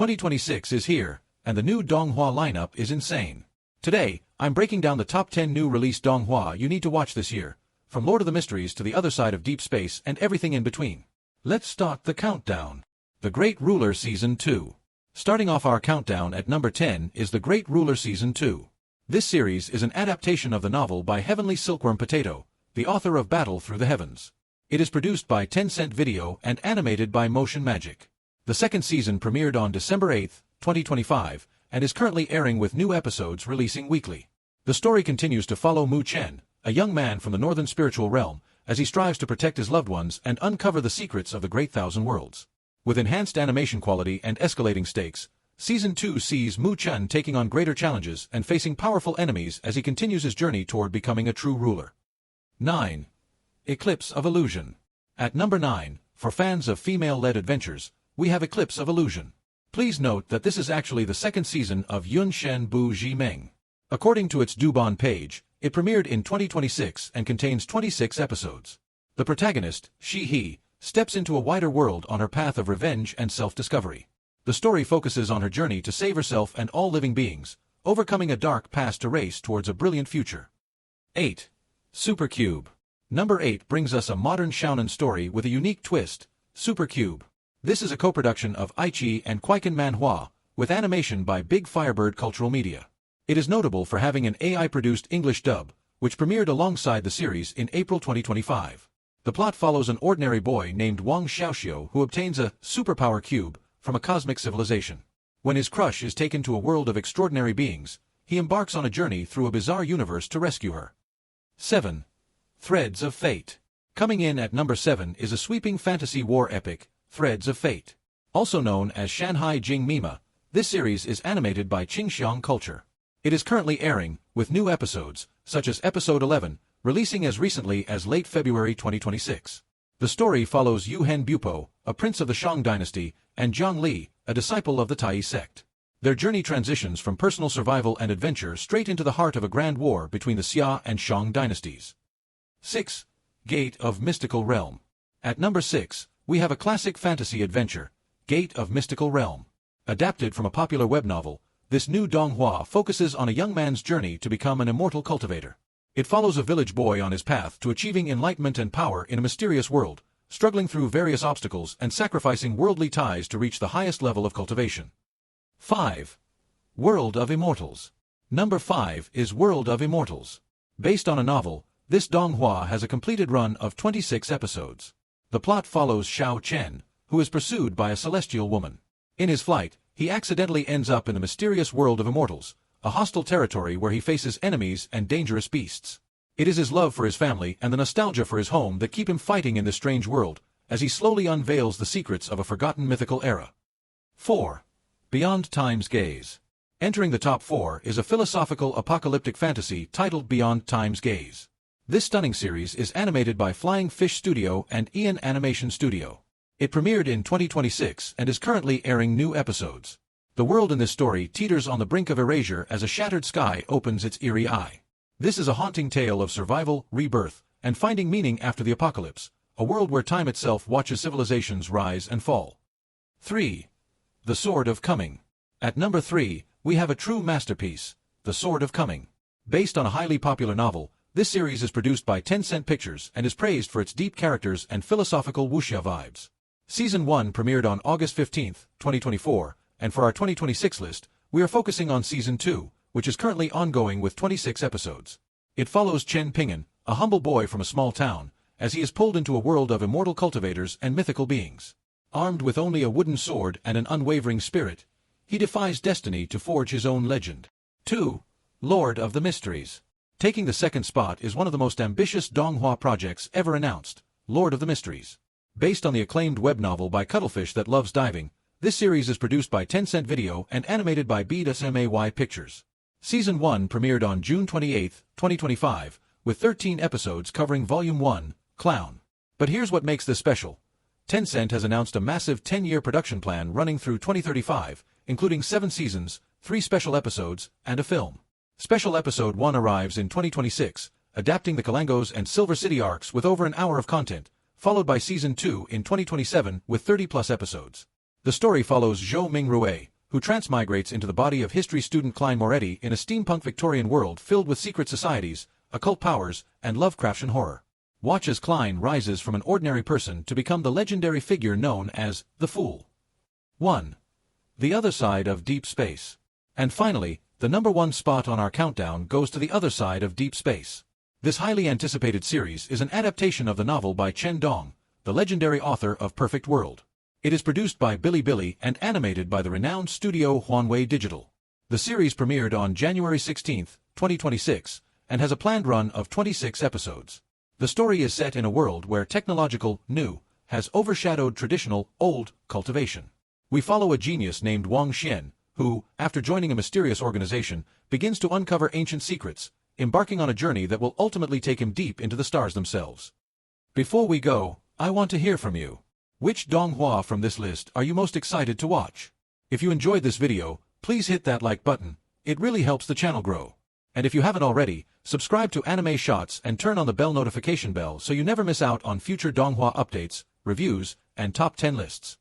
2026 is here, and the new Donghua lineup is insane. Today, I'm breaking down the top 10 new Release Donghua you need to watch this year, from Lord of the Mysteries to the other side of deep space and everything in between. Let's start the countdown. The Great Ruler Season 2. Starting off our countdown at number 10 is The Great Ruler Season 2. This series is an adaptation of the novel by Heavenly Silkworm Potato, the author of Battle Through the Heavens. It is produced by Tencent Video and animated by Motion Magic. The second season premiered on December 8, 2025, and is currently airing with new episodes releasing weekly. The story continues to follow Mu Chen, a young man from the northern spiritual realm, as he strives to protect his loved ones and uncover the secrets of the Great Thousand Worlds. With enhanced animation quality and escalating stakes, Season 2 sees Mu Chen taking on greater challenges and facing powerful enemies as he continues his journey toward becoming a true ruler. 9. Eclipse of Illusion. At number 9, for fans of female-led adventures, we have Eclipse of Illusion. Please note that this is actually the second season of Yun Shen Bu Ji Meng. According to its Douban page, it premiered in 2026 and contains 26 episodes. The protagonist, Shi-He, steps into a wider world on her path of revenge and self-discovery. The story focuses on her journey to save herself and all living beings, overcoming a dark past to race towards a brilliant future. 8. Supercube. Number 8 brings us a modern shounen story with a unique twist, Supercube. This is a co-production of Aichi and Kwaiken Manhua, with animation by Big Firebird Cultural Media. It is notable for having an AI-produced English dub, which premiered alongside the series in April 2025. The plot follows an ordinary boy named Wang Xiaoxiu who obtains a superpower cube from a cosmic civilization. When his crush is taken to a world of extraordinary beings, he embarks on a journey through a bizarre universe to rescue her. 7. Threads of Fate. Coming in at number 7 is a sweeping fantasy war epic, Threads of Fate. Also known as Shanhai Jing Mima, this series is animated by Qingxiang Culture. It is currently airing, with new episodes, such as Episode 11, releasing as recently as late February 2026. The story follows Yu Hen Bupo, a prince of the Shang dynasty, and Jiang Li, a disciple of the Tai sect. Their journey transitions from personal survival and adventure straight into the heart of a grand war between the Xia and Shang dynasties. 6. Gate of Mystical Realm. At number 6, we have a classic fantasy adventure, Gate of Mystical Realm. Adapted from a popular web novel, this new Donghua focuses on a young man's journey to become an immortal cultivator. It follows a village boy on his path to achieving enlightenment and power in a mysterious world, struggling through various obstacles and sacrificing worldly ties to reach the highest level of cultivation. 5. World of Immortals. Number 5 is World of Immortals. Based on a novel, this Donghua has a completed run of 26 episodes. The plot follows Xiao Chen, who is pursued by a celestial woman. In his flight, he accidentally ends up in the mysterious world of immortals, a hostile territory where he faces enemies and dangerous beasts. It is his love for his family and the nostalgia for his home that keep him fighting in this strange world, as he slowly unveils the secrets of a forgotten mythical era. 4. Beyond Time's Gaze. Entering the top 4 is a philosophical apocalyptic fantasy titled Beyond Time's Gaze. This stunning series is animated by Flying Fish Studio and Ian Animation Studio. It premiered in 2026 and is currently airing new episodes. The world in this story teeters on the brink of erasure as a shattered sky opens its eerie eye. This is a haunting tale of survival, rebirth, and finding meaning after the apocalypse, a world where time itself watches civilizations rise and fall. 3. The Sword of Coming. At number 3, we have a true masterpiece, The Sword of Coming. Based on a highly popular novel, this series is produced by Tencent Pictures and is praised for its deep characters and philosophical wuxia vibes. Season 1 premiered on August 15, 2024, and for our 2026 list, we are focusing on Season 2, which is currently ongoing with 26 episodes. It follows Chen Ping'an, a humble boy from a small town, as he is pulled into a world of immortal cultivators and mythical beings. Armed with only a wooden sword and an unwavering spirit, he defies destiny to forge his own legend. 2. Lord of the Mysteries. Taking the second spot is one of the most ambitious Donghua projects ever announced, Lord of the Mysteries. Based on the acclaimed web novel by Cuttlefish That Loves Diving, this series is produced by Tencent Video and animated by BSMAY Pictures. Season 1 premiered on June 28, 2025, with 13 episodes covering Volume 1, Clown. But here's what makes this special. Tencent has announced a massive 10-year production plan running through 2035, including 7 seasons, 3 special episodes, and a film. Special Episode 1 arrives in 2026, adapting the Kalangos and Silver City arcs with over an hour of content, followed by Season 2 in 2027 with 30-plus episodes. The story follows Zhou Mingrue, who transmigrates into the body of history student Klein Moretti in a steampunk Victorian world filled with secret societies, occult powers, and Lovecraftian horror. Watch as Klein rises from an ordinary person to become the legendary figure known as the Fool. 1. The Other Side of Deep Space. And finally, the #1 spot on our countdown goes to The Other Side of Deep Space. This highly anticipated series is an adaptation of the novel by Chen Dong, the legendary author of Perfect World. It is produced by Billy and animated by the renowned studio Huanwei Digital. The series premiered on January 16, 2026, and has a planned run of 26 episodes. The story is set in a world where technological, new, has overshadowed traditional, old, cultivation. We follow a genius named Wang Xian, who, after joining a mysterious organization, begins to uncover ancient secrets, embarking on a journey that will ultimately take him deep into the stars themselves. Before we go, I want to hear from you. Which Donghua from this list are you most excited to watch? If you enjoyed this video, please hit that like button. It really helps the channel grow. And if you haven't already, subscribe to Anime Shots and turn on the bell notification bell so you never miss out on future Donghua updates, reviews, and top 10 lists.